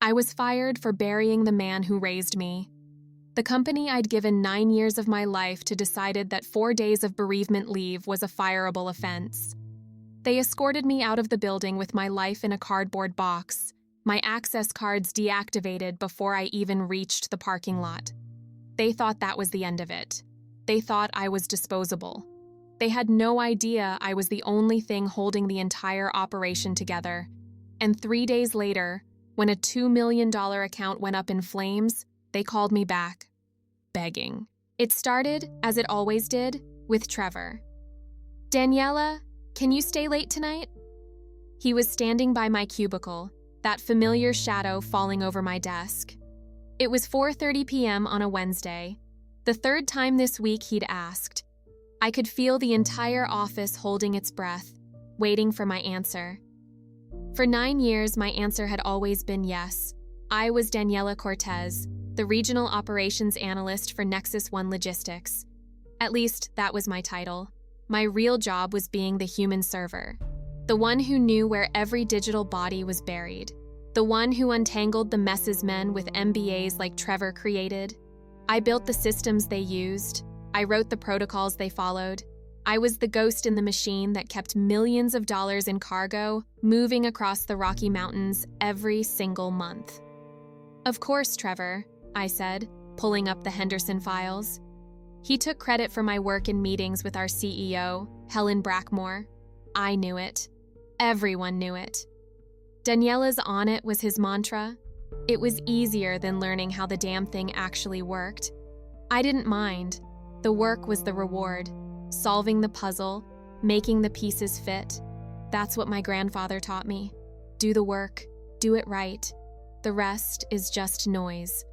I was fired for burying the man who raised me. The company I'd given 9 years of my life to decided that 4 days of bereavement leave was a fireable offense. They escorted me out of the building with my life in a cardboard box, my access cards deactivated before I even reached the parking lot. They thought that was the end of it. They thought I was disposable. They had no idea I was the only thing holding the entire operation together. And 3 days later, when a $2 million account went up in flames, they called me back, begging. It started, as it always did, with Trevor. "Daniela, can you stay late tonight?" He was standing by my cubicle, that familiar shadow falling over my desk. It was 4:30 p.m. on a Wednesday, the third time this week he'd asked. I could feel the entire office holding its breath, waiting for my answer. For 9 years, my answer had always been yes. I was Daniela Cortez, the Regional Operations Analyst for Nexus One Logistics. At least, that was my title. My real job was being the human server, the one who knew where every digital body was buried, the one who untangled the messes men with MBAs like Trevor created. I built the systems they used. I wrote the protocols they followed. I was the ghost in the machine that kept millions of dollars in cargo moving across the Rocky Mountains every single month. "Of course, Trevor," I said, pulling up the Henderson files. He took credit for my work in meetings with our CEO, Helen Brackmore. I knew it. Everyone knew it. Daniela's on it was his mantra. It was easier than learning how the damn thing actually worked. I didn't mind. The work was the reward. Solving the puzzle, making the pieces fit. That's what my grandfather taught me. Do the work, do it right. The rest is just noise.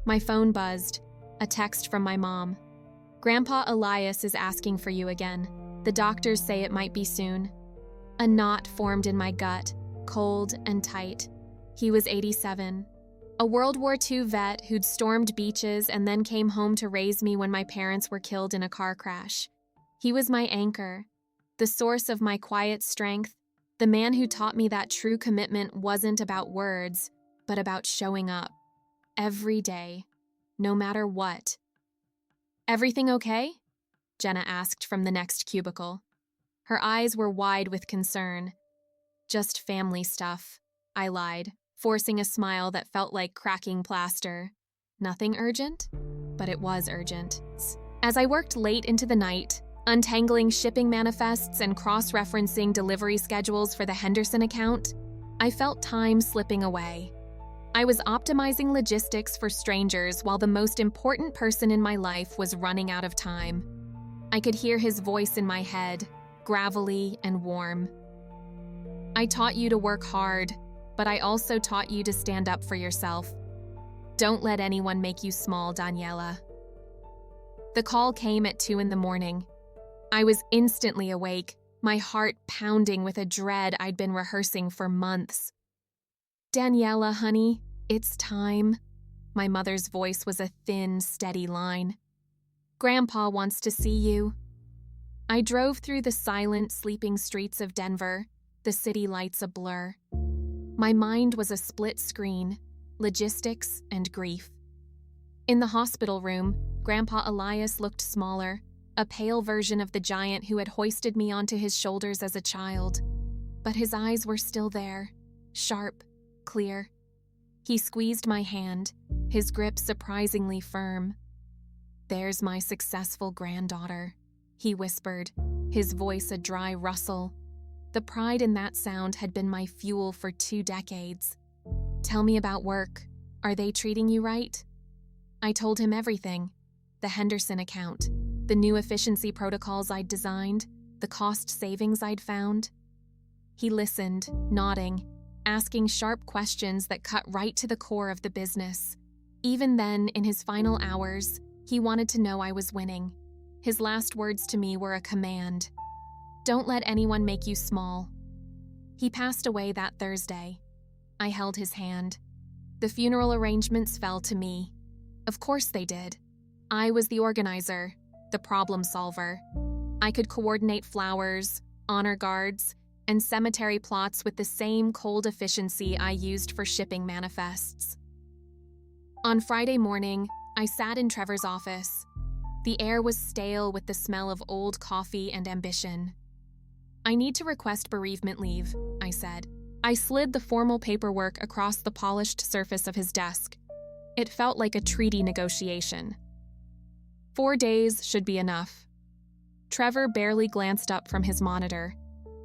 My phone buzzed, a text from my mom. "Grandpa Elias is asking for you again. The doctors say it might be soon." A knot formed in my gut, cold and tight. He was 87. A World War II vet who'd stormed beaches and then came home to raise me when my parents were killed in a car crash. He was my anchor, the source of my quiet strength, the man who taught me that true commitment wasn't about words, but about showing up. Every day, no matter what. "Everything okay?" Jenna asked from the next cubicle. Her eyes were wide with concern. "Just family stuff," I lied, forcing a smile that felt like cracking plaster. Nothing urgent? But it was urgent. As I worked late into the night, untangling shipping manifests and cross-referencing delivery schedules for the Henderson account, I felt time slipping away. I was optimizing logistics for strangers while the most important person in my life was running out of time. I could hear his voice in my head, gravelly and warm. "I taught you to work hard, but I also taught you to stand up for yourself. Don't let anyone make you small, Daniela." The call came at 2 a.m. I was instantly awake, my heart pounding with a dread I'd been rehearsing for months. "Daniela, honey, it's time." My mother's voice was a thin, steady line. "Grandpa wants to see you." I drove through the silent, sleeping streets of Denver, the city lights a blur. My mind was a split screen, logistics and grief. In the hospital room, Grandpa Elias looked smaller, a pale version of the giant who had hoisted me onto his shoulders as a child. But his eyes were still there, sharp, clear. He squeezed my hand, his grip surprisingly firm. "There's my successful granddaughter," he whispered, his voice a dry rustle. The pride in that sound had been my fuel for 2 decades. "Tell me about work. Are they treating you right?" I told him everything. The Henderson account, the new efficiency protocols I'd designed, the cost savings I'd found. He listened, nodding, asking sharp questions that cut right to the core of the business. Even then, in his final hours, he wanted to know I was winning. His last words to me were a command. "Don't let anyone make you small." He passed away that Thursday. I held his hand. The funeral arrangements fell to me. Of course they did. I was the organizer, the problem solver. I could coordinate flowers, honor guards, and cemetery plots with the same cold efficiency I used for shipping manifests. On Friday morning, I sat in Trevor's office. The air was stale with the smell of old coffee and ambition. "I need to request bereavement leave," I said. I slid the formal paperwork across the polished surface of his desk. It felt like a treaty negotiation. 4 days should be enough. Trevor barely glanced up from his monitor.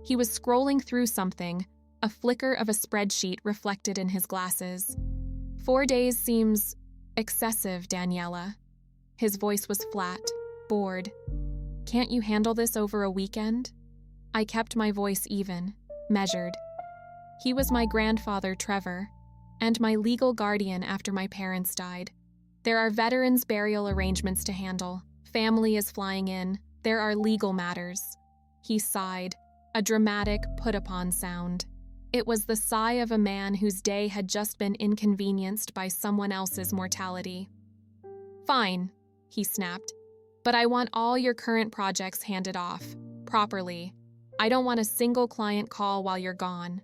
He was scrolling through something, a flicker of a spreadsheet reflected in his glasses. 4 days seems excessive, Daniela. His voice was flat, bored. "Can't you handle this over a weekend?" I kept my voice even, measured. He was my grandfather, Trevor, and my legal guardian after my parents died. There are veterans' burial arrangements to handle. Family is flying in. There are legal matters. He sighed, a dramatic put-upon sound. It was the sigh of a man whose day had just been inconvenienced by someone else's mortality. "Fine," he snapped, "but I want all your current projects handed off, properly. I don't want a single client call while you're gone."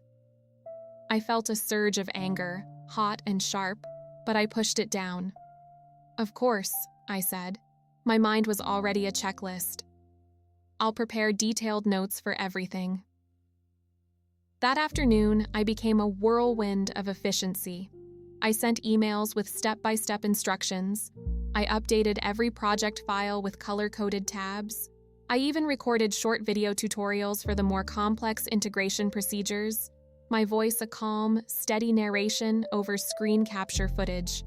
I felt a surge of anger, hot and sharp, but I pushed it down. "Of course," I said. My mind was already a checklist. "I'll prepare detailed notes for everything." That afternoon, I became a whirlwind of efficiency. I sent emails with step-by-step instructions. I updated every project file with color-coded tabs. I even recorded short video tutorials for the more complex integration procedures, my voice a calm, steady narration over screen capture footage.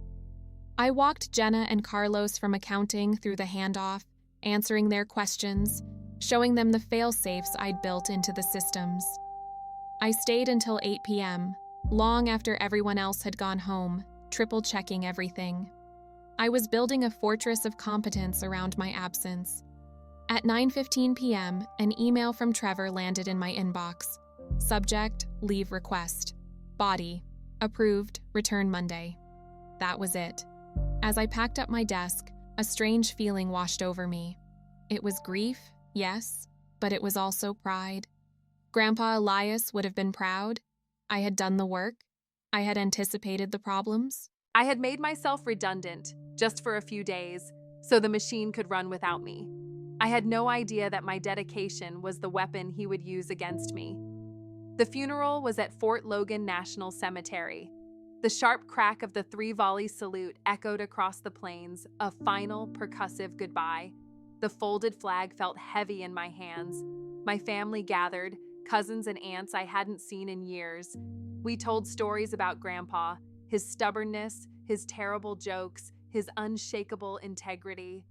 I walked Jenna and Carlos from accounting through the handoff, answering their questions, showing them the fail-safes I'd built into the systems. I stayed until 8 p.m., long after everyone else had gone home, triple-checking everything. I was building a fortress of competence around my absence. At 9:15 p.m., an email from Trevor landed in my inbox. Subject, leave request. Body, approved, return Monday. That was it. As I packed up my desk, a strange feeling washed over me. It was grief, yes, but it was also pride. Grandpa Elias would have been proud. I had done the work. I had anticipated the problems. I had made myself redundant, just for a few days, so the machine could run without me. I had no idea that my dedication was the weapon he would use against me. The funeral was at Fort Logan National Cemetery. The sharp crack of the 3-volley salute echoed across the plains, a final percussive goodbye. The folded flag felt heavy in my hands. My family gathered, cousins and aunts I hadn't seen in years. We told stories about Grandpa, his stubbornness, his terrible jokes, his unshakable integrity.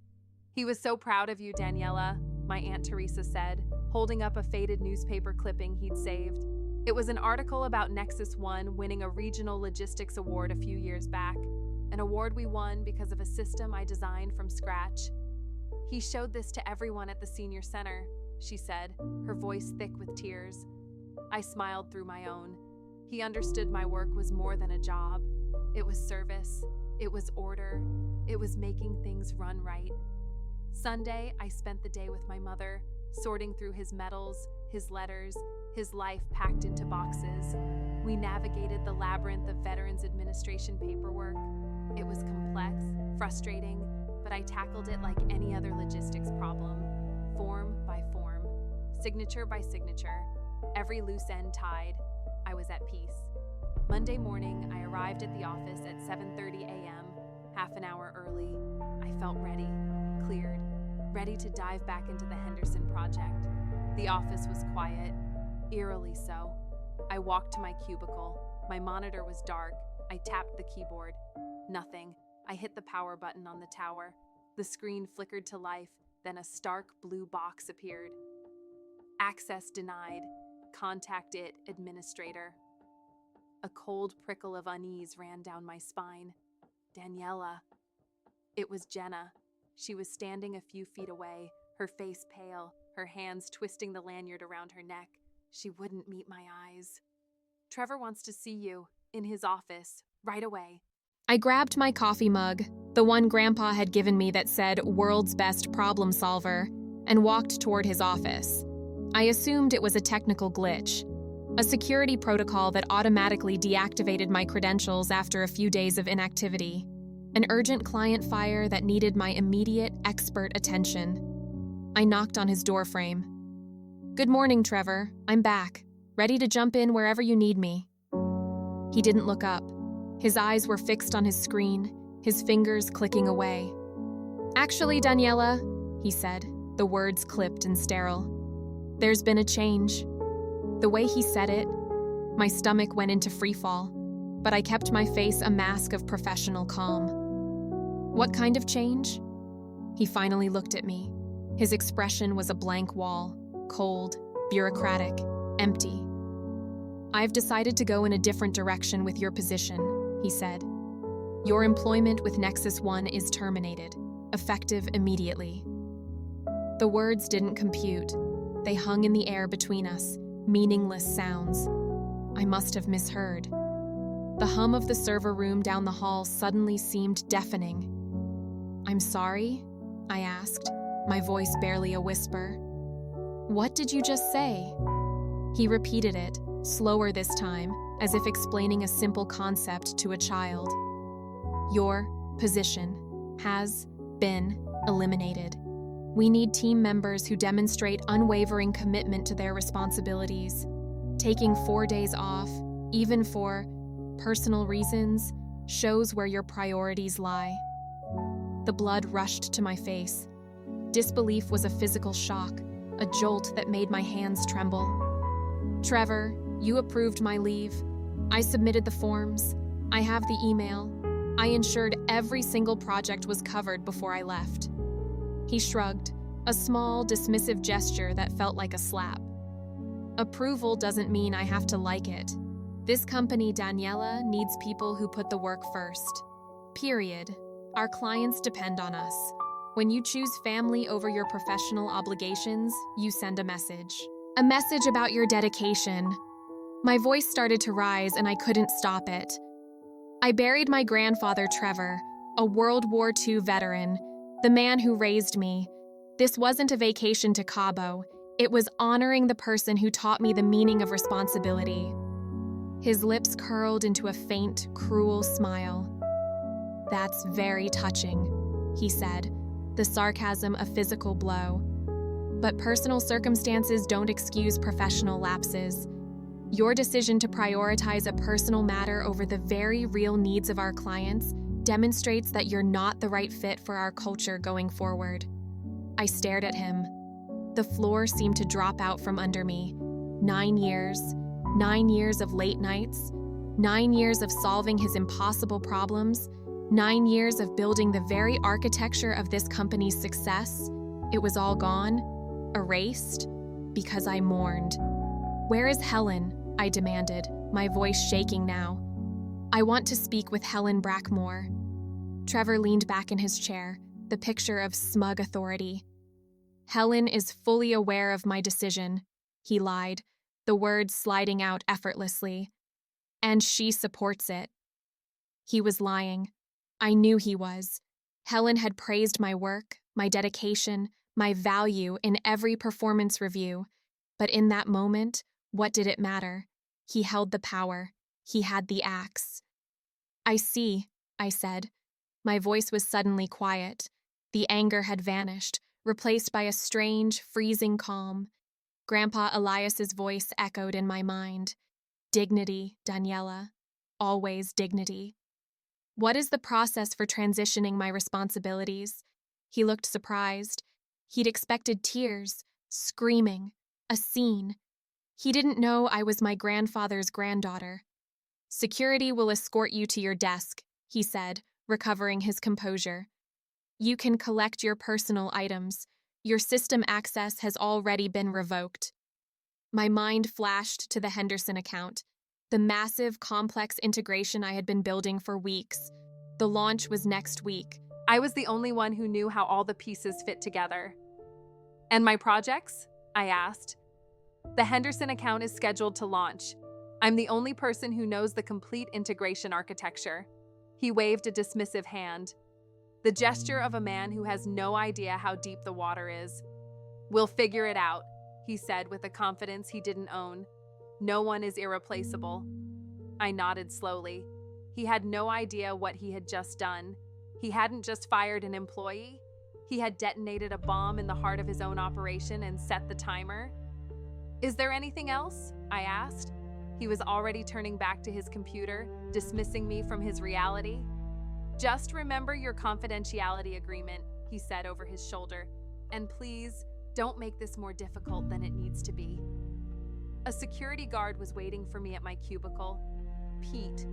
"He was so proud of you, Daniela," my Aunt Teresa said, holding up a faded newspaper clipping he'd saved. It was an article about Nexus One winning a regional logistics award a few years back, an award we won because of a system I designed from scratch. "He showed this to everyone at the senior center," she said, her voice thick with tears. I smiled through my own. He understood my work was more than a job. It was service. It was order. It was making things run right. Sunday, I spent the day with my mother, sorting through his medals, his letters, his life packed into boxes. We navigated the labyrinth of Veterans Administration paperwork. It was complex, frustrating, but I tackled it like any other logistics problem, form by form, signature by signature, every loose end tied. I was at peace. Monday morning, I arrived at the office at 7:30 a.m., half an hour early. I felt ready, cleared, ready to dive back into the Henderson project. The office was quiet, eerily so. I walked to my cubicle. My monitor was dark. I tapped the keyboard. Nothing. I hit the power button on the tower. The screen flickered to life, then a stark blue box appeared. Access denied. Contact it, administrator. A cold prickle of unease ran down my spine. Daniela. It was Jenna. She was standing a few feet away, her face pale, her hands twisting the lanyard around her neck. She wouldn't meet my eyes. "Trevor wants to see you, in his office, right away." I grabbed my coffee mug, the one Grandpa had given me that said "World's Best Problem Solver," and walked toward his office. I assumed it was a technical glitch. a security protocol that automatically deactivated my credentials after a few days of inactivity, an urgent client fire that needed my immediate, expert attention. I knocked on his doorframe. "Good morning, Trevor. I'm back, ready to jump in wherever you need me." He didn't look up. His eyes were fixed on his screen, his fingers clicking away. "Actually, Daniela," he said, the words clipped and sterile. "There's been a change." The way he said it, my stomach went into freefall, but I kept my face a mask of professional calm. "What kind of change?" He finally looked at me. His expression was a blank wall, cold, bureaucratic, empty. "I've decided to go in a different direction with your position," he said. "Your employment with Nexus One is terminated, effective immediately." The words didn't compute. They hung in the air between us, meaningless sounds. I must have misheard. The hum of the server room down the hall suddenly seemed deafening. "I'm sorry?" I asked, my voice barely a whisper. "What did you just say?" He repeated it, slower this time, as if explaining a simple concept to a child. "Your position has been eliminated. We need team members who demonstrate unwavering commitment to their responsibilities. Taking 4 days off, even for personal reasons, shows where your priorities lie." The blood rushed to my face. Disbelief was a physical shock, a jolt that made my hands tremble. "Trevor, you approved my leave. I submitted the forms. I have the email. I ensured every single project was covered before I left." He shrugged, a small, dismissive gesture that felt like a slap. "Approval doesn't mean I have to like it. This company, Daniela, needs people who put the work first. Period. Our clients depend on us. When you choose family over your professional obligations, you send a message. A message about your dedication." My voice started to rise and I couldn't stop it. "I buried my grandfather, Trevor, a World War II veteran, the man who raised me. This wasn't a vacation to Cabo. It was honoring the person who taught me the meaning of responsibility." His lips curled into a faint, cruel smile. "That's very touching," he said, the sarcasm a physical blow. "But personal circumstances don't excuse professional lapses. Your decision to prioritize a personal matter over the very real needs of our clients demonstrates that you're not the right fit for our culture going forward." I stared at him. The floor seemed to drop out from under me. 9 years of late nights, 9 years of solving his impossible problems, 9 years of building the very architecture of this company's success. It was all gone, erased, because I mourned. "Where is Helen?" I demanded, my voice shaking now. "I want to speak with Helen Brackmore." Trevor leaned back in his chair, the picture of smug authority. "Helen is fully aware of my decision," he lied, the words sliding out effortlessly. "And she supports it." He was lying. I knew he was. Helen had praised my work, my dedication, my value in every performance review. But in that moment, what did it matter? He held the power. He had the axe. "I see," I said. My voice was suddenly quiet. The anger had vanished, replaced by a strange, freezing calm. Grandpa Elias's voice echoed in my mind. "Dignity, Daniela. Always dignity." "What is the process for transitioning my responsibilities?" He looked surprised. He'd expected tears, screaming, a scene. He didn't know I was my grandfather's granddaughter. "Security will escort you to your desk," he said, recovering his composure. "You can collect your personal items. Your system access has already been revoked." My mind flashed to the Henderson account, the massive, complex integration I had been building for weeks. The launch was next week. I was the only one who knew how all the pieces fit together. "And my projects?" I asked. "The Henderson account is scheduled to launch. I'm the only person who knows the complete integration architecture." He waved a dismissive hand, the gesture of a man who has no idea how deep the water is. "We'll figure it out," he said with a confidence he didn't own. No one is irreplaceable. I nodded slowly. He had no idea what he had just done. He hadn't just fired an employee. He had detonated a bomb in the heart of his own operation and set the timer. "Is there anything else?" I asked. He was already turning back to his computer, dismissing me from his reality. "Just remember your confidentiality agreement," he said over his shoulder. "And please, don't make this more difficult than it needs to be." A security guard was waiting for me at my cubicle. Pete,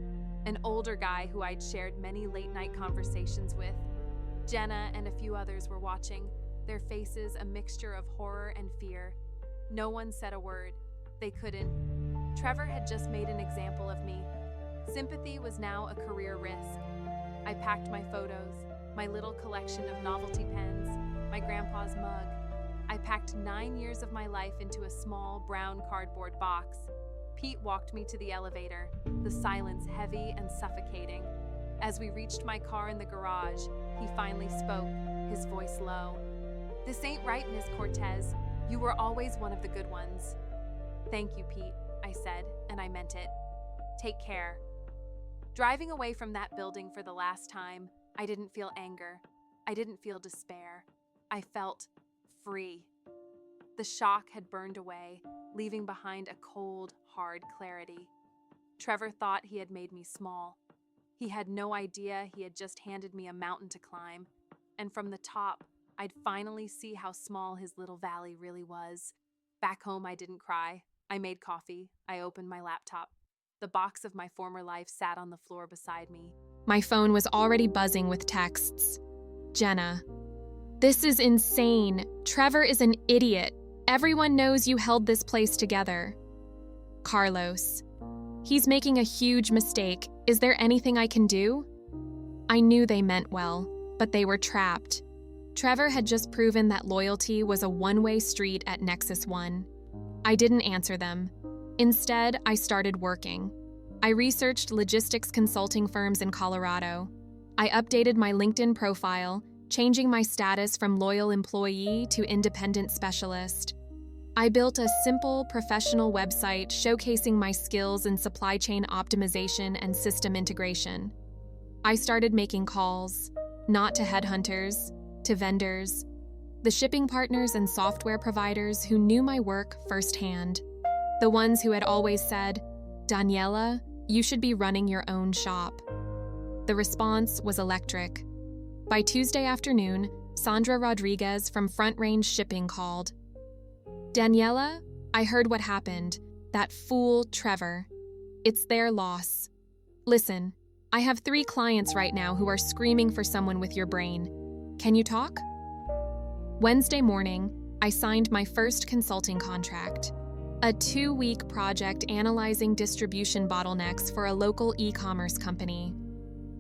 an older guy who I'd shared many late-night conversations with. Jenna and a few others were watching, their faces a mixture of horror and fear. No one said a word. They couldn't. Trevor had just made an example of me. Sympathy was now a career risk. I packed my photos, my little collection of novelty pens, my grandpa's mug. I packed 9 years of my life into a small brown cardboard box. Pete walked me to the elevator, the silence heavy and suffocating. As we reached my car in the garage, he finally spoke, his voice low. "This ain't right, Miss Cortez. You were always one of the good ones." "Thank you, Pete," I said, and I meant it. "Take care." Driving away from that building for the last time, I didn't feel anger. I didn't feel despair. I felt free. The shock had burned away, leaving behind a cold, hard clarity. Trevor thought he had made me small. He had no idea he had just handed me a mountain to climb, and from the top, I'd finally see how small his little valley really was. Back home, I didn't cry. I made coffee. I opened my laptop. The box of my former life sat on the floor beside me. My phone was already buzzing with texts. "Jenna, this is insane. Trevor is an idiot. Everyone knows you held this place together." "Carlos, he's making a huge mistake. Is there anything I can do?" I knew they meant well, but they were trapped. Trevor had just proven that loyalty was a one-way street at Nexus 1. I didn't answer them. Instead, I started working. I researched logistics consulting firms in Colorado. I updated my LinkedIn profile, changing my status from loyal employee to independent specialist. I built a simple, professional website showcasing my skills in supply chain optimization and system integration. I started making calls, not to headhunters, to vendors, the shipping partners and software providers who knew my work firsthand, the ones who had always said, "Daniela, you should be running your own shop." The response was electric. By Tuesday afternoon, Sandra Rodriguez from Front Range Shipping called. "Daniela, I heard what happened. That fool Trevor. It's their loss. Listen, I have 3 clients right now who are screaming for someone with your brain. Can you talk?" Wednesday morning, I signed my first consulting contract. A 2-week project analyzing distribution bottlenecks for a local e-commerce company.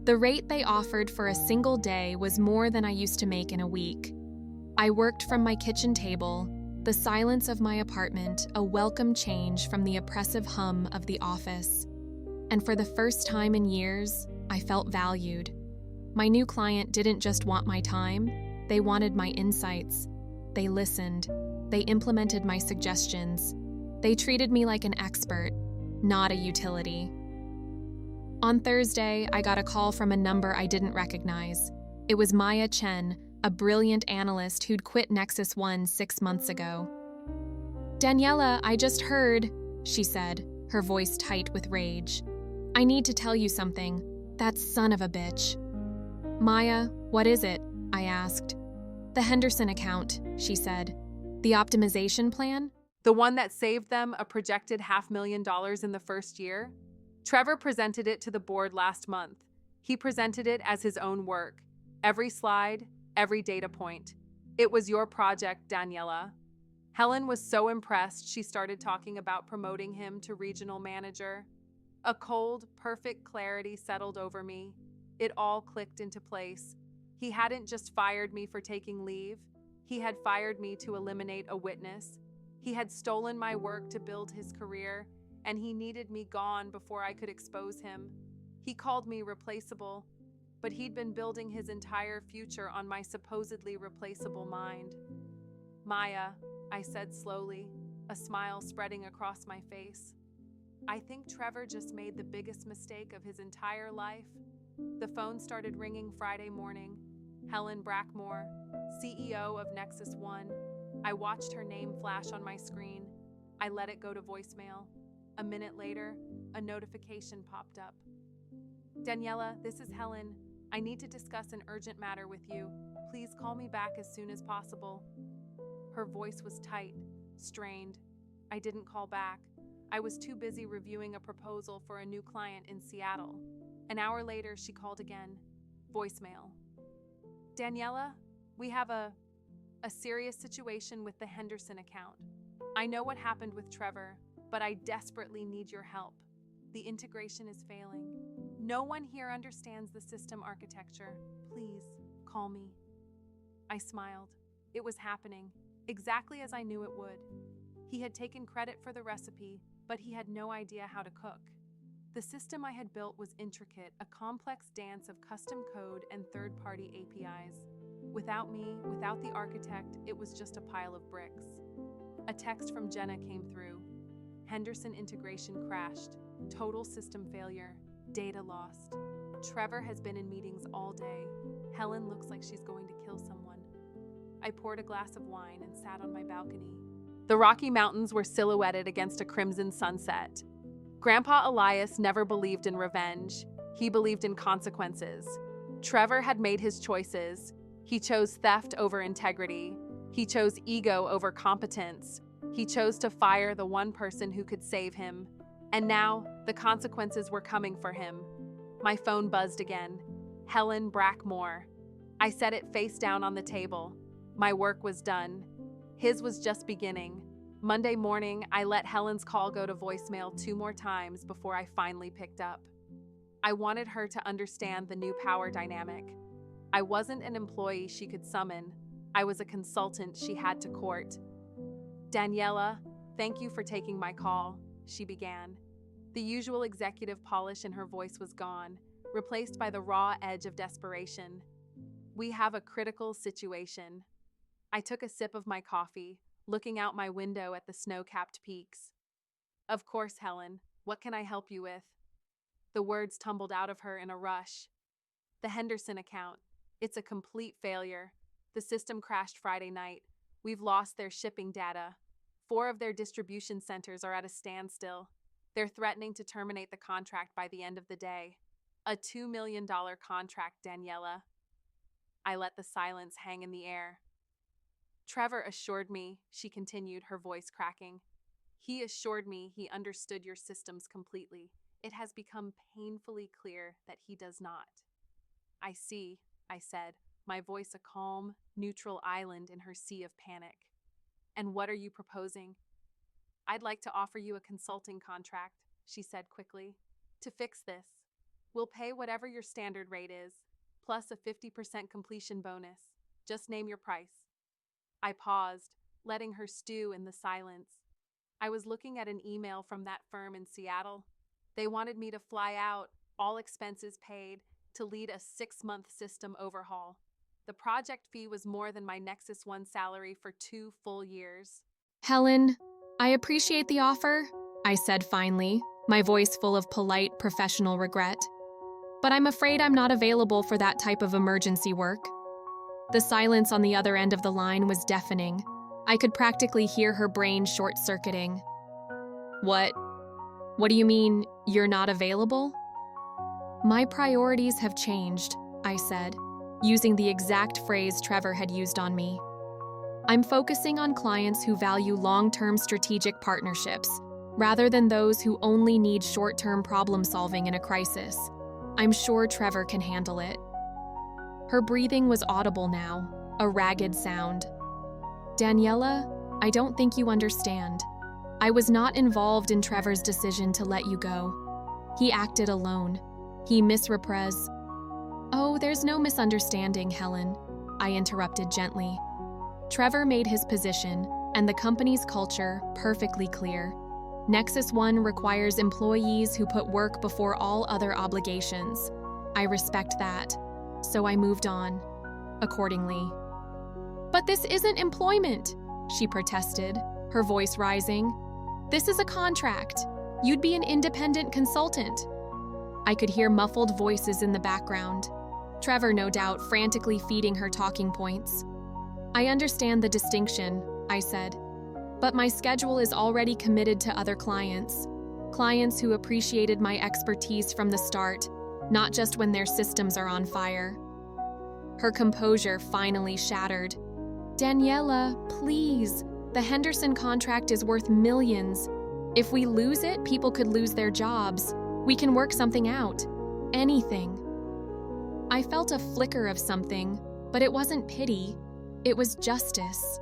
The rate they offered for a single day was more than I used to make in a week. I worked from my kitchen table, the silence of my apartment a welcome change from the oppressive hum of the office. And for the first time in years, I felt valued. My new client didn't just want my time, they wanted my insights. They listened. They implemented my suggestions. They treated me like an expert, not a utility. On Thursday, I got a call from a number I didn't recognize. It was Maya Chen, a brilliant analyst who'd quit Nexus 1 6 months ago. "Daniela, I just heard," she said, her voice tight with rage. "I need to tell you something. That son of a bitch." "Maya, what is it?" I asked. "The Henderson account," she said. "The optimization plan?" The one that saved them a projected $500,000 in the first year? Trevor presented it to the board last month. He presented it as his own work. Every slide, every data point. It was your project, Daniela. Helen was so impressed she started talking about promoting him to regional manager. A cold, perfect clarity settled over me. It all clicked into place. He hadn't just fired me for taking leave. He had fired me to eliminate a witness. He had stolen my work to build his career, and he needed me gone before I could expose him. He called me replaceable, but he'd been building his entire future on my supposedly replaceable mind. "Maya," I said slowly, a smile spreading across my face. I think Trevor just made the biggest mistake of his entire life. The phone started ringing Friday morning. Helen Brackmore, CEO of Nexus One. I watched her name flash on my screen. I let it go to voicemail. A minute later, a notification popped up. Daniela, this is Helen. I need to discuss an urgent matter with you. Please call me back as soon as possible. Her voice was tight, strained. I didn't call back. I was too busy reviewing a proposal for a new client in Seattle. An hour later, she called again. Voicemail. Daniela, we have a serious situation with the Henderson account. I know what happened with Trevor, but I desperately need your help. The integration is failing. No one here understands the system architecture. Please, call me. I smiled. It was happening, exactly as I knew it would. He had taken credit for the recipe, but he had no idea how to cook. The system I had built was intricate, a complex dance of custom code and third-party APIs. Without me, without the architect, it was just a pile of bricks. A text from Jenna came through. Henderson integration crashed. Total system failure. Data lost. Trevor has been in meetings all day. Helen looks like she's going to kill someone. I poured a glass of wine and sat on my balcony. The Rocky Mountains were silhouetted against a crimson sunset. Grandpa Elias never believed in revenge. He believed in consequences. Trevor had made his choices. He chose theft over integrity. He chose ego over competence. He chose to fire the one person who could save him. And now, the consequences were coming for him. My phone buzzed again. Helen Brackmore. I set it face down on the table. My work was done. His was just beginning. Monday morning, I let Helen's call go to voicemail 2 more times before I finally picked up. I wanted her to understand the new power dynamic. I wasn't an employee she could summon. I was a consultant she had to court. Daniela, thank you for taking my call, she began. The usual executive polish in her voice was gone, replaced by the raw edge of desperation. We have a critical situation. I took a sip of my coffee, looking out my window at the snow-capped peaks. Of course, Helen. What can I help you with? The words tumbled out of her in a rush. The Henderson account. It's a complete failure. The system crashed Friday night. We've lost their shipping data. 4 of their distribution centers are at a standstill. They're threatening to terminate the contract by the end of the day. A $2 million contract, Daniela. I let the silence hang in the air. Trevor assured me, she continued, her voice cracking. He assured me he understood your systems completely. It has become painfully clear that he does not. I see, I said, my voice a calm, neutral island in her sea of panic. And what are you proposing? I'd like to offer you a consulting contract, she said quickly. To fix this, we'll pay whatever your standard rate is, plus a 50% completion bonus. Just name your price. I paused, letting her stew in the silence. I was looking at an email from that firm in Seattle. They wanted me to fly out, all expenses paid, to lead a 6-month system overhaul. The project fee was more than my Nexus One salary for 2 full years. Helen, I appreciate the offer, I said finally, my voice full of polite, professional regret. But I'm afraid I'm not available for that type of emergency work. The silence on the other end of the line was deafening. I could practically hear her brain short-circuiting. What do you mean, you're not available? My priorities have changed, I said, using the exact phrase Trevor had used on me. I'm focusing on clients who value long-term strategic partnerships, rather than those who only need short-term problem-solving in a crisis. I'm sure Trevor can handle it. Her breathing was audible now, a ragged sound. Daniela, I don't think you understand. I was not involved in Trevor's decision to let you go. He acted alone. He misrepres. Oh, there's no misunderstanding, Helen, I interrupted gently. Trevor made his position, and the company's culture, perfectly clear. Nexus One requires employees who put work before all other obligations. I respect that, so I moved on, accordingly. But this isn't employment, she protested, her voice rising. This is a contract. You'd be an independent consultant. I could hear muffled voices in the background. Trevor, no doubt, frantically feeding her talking points. I understand the distinction, I said, but my schedule is already committed to other clients. Clients who appreciated my expertise from the start, not just when their systems are on fire. Her composure finally shattered. Daniela, please. The Henderson contract is worth millions. If we lose it, people could lose their jobs. We can work something out. Anything. I felt a flicker of something, but it wasn't pity. It was justice.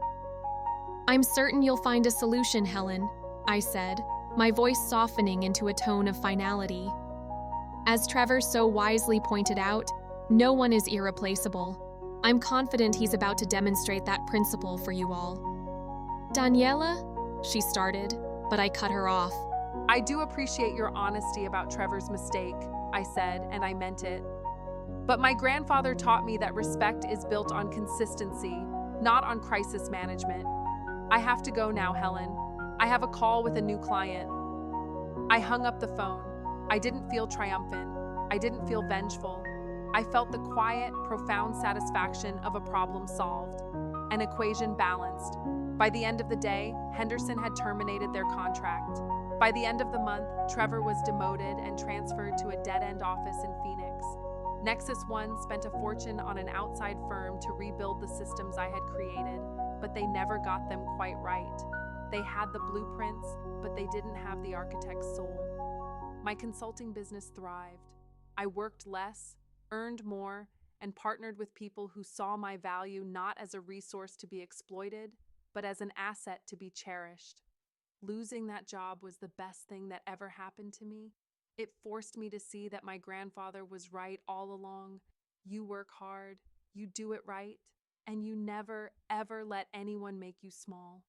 I'm certain you'll find a solution, Helen, I said, my voice softening into a tone of finality. As Trevor so wisely pointed out, no one is irreplaceable. I'm confident he's about to demonstrate that principle for you all. Daniela, she started, but I cut her off. I do appreciate your honesty about Trevor's mistake, I said, and I meant it. But my grandfather taught me that respect is built on consistency, not on crisis management. I have to go now, Helen. I have a call with a new client. I hung up the phone. I didn't feel triumphant. I didn't feel vengeful. I felt the quiet, profound satisfaction of a problem solved, an equation balanced. By the end of the day, Henderson had terminated their contract. By the end of the month, Trevor was demoted and transferred to a dead-end office in Phoenix. Nexus One spent a fortune on an outside firm to rebuild the systems I had created, but they never got them quite right. They had the blueprints, but they didn't have the architect's soul. My consulting business thrived. I worked less, earned more, and partnered with people who saw my value not as a resource to be exploited, but as an asset to be cherished. Losing that job was the best thing that ever happened to me. It forced me to see that my grandfather was right all along. You work hard, you do it right, and you never, ever let anyone make you small.